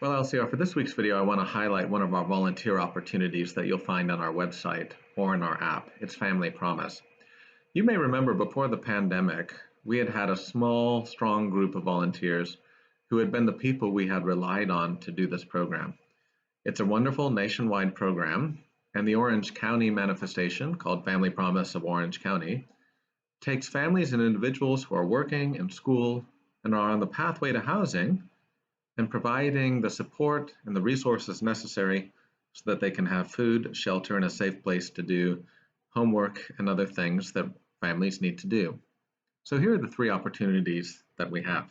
Well, LCR, for this week's video, I want to highlight one of our volunteer opportunities that you'll find on our website or in our app. It's Family Promise. You may remember before the pandemic, we had had a small, strong group of volunteers who had been the people we had relied on to do this program. It's a wonderful nationwide program, and the Orange County manifestation, called Family Promise of Orange County, takes families and individuals who are working in school and are on the pathway to housing and providing the support and the resources necessary so that they can have food, shelter, and a safe place to do homework and other things that families need to do. So here are the three opportunities that we have.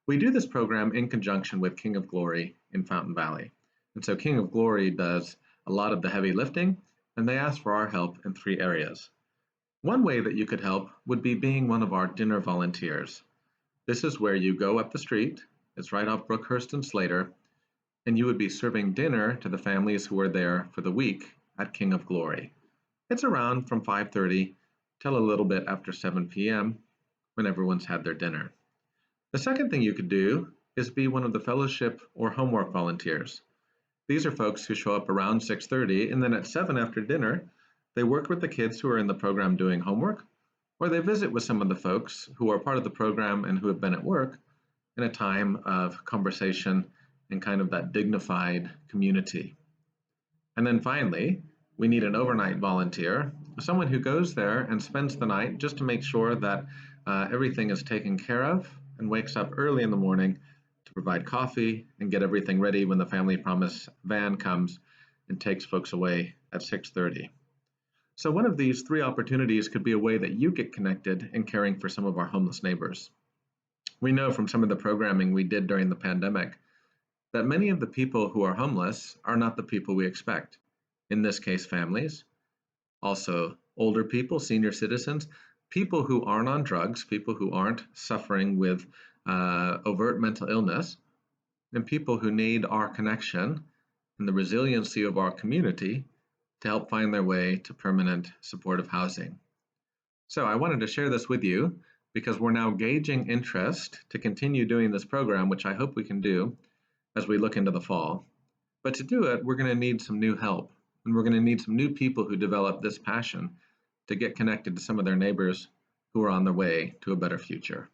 We do this program in conjunction with King of Glory in Fountain Valley. And so King of Glory does a lot of the heavy lifting, and they ask for our help in three areas. One way that you could help would be being one of our dinner volunteers. This is where you go up the street. It's right off Brookhurst and Slater, and you would be serving dinner to the families who are there for the week at King of Glory. It's around from 5:30 till a little bit after 7 p.m. when everyone's had their dinner. The second thing you could do is be one of the fellowship or homework volunteers. These are folks who show up around 6:30, and then at 7 after dinner, they work with the kids who are in the program doing homework, or they visit with some of the folks who are part of the program and who have been at work in a time of conversation and kind of that dignified community. And then finally, we need an overnight volunteer, someone who goes there and spends the night just to make sure that everything is taken care of and wakes up early in the morning to provide coffee and get everything ready when the Family Promise van comes and takes folks away at 6:30. So one of these three opportunities could be a way that you get connected in caring for some of our homeless neighbors. We know from some of the programming we did during the pandemic that many of the people who are homeless are not the people we expect. In this case, families, also older people, senior citizens, people who aren't on drugs, people who aren't suffering with overt mental illness, and people who need our connection and the resiliency of our community to help find their way to permanent supportive housing. So I wanted to share this with you because we're now gauging interest to continue doing this program, which I hope we can do as we look into the fall. But to do it, we're going to need some new help, and we're going to need some new people who develop this passion to get connected to some of their neighbors who are on their way to a better future.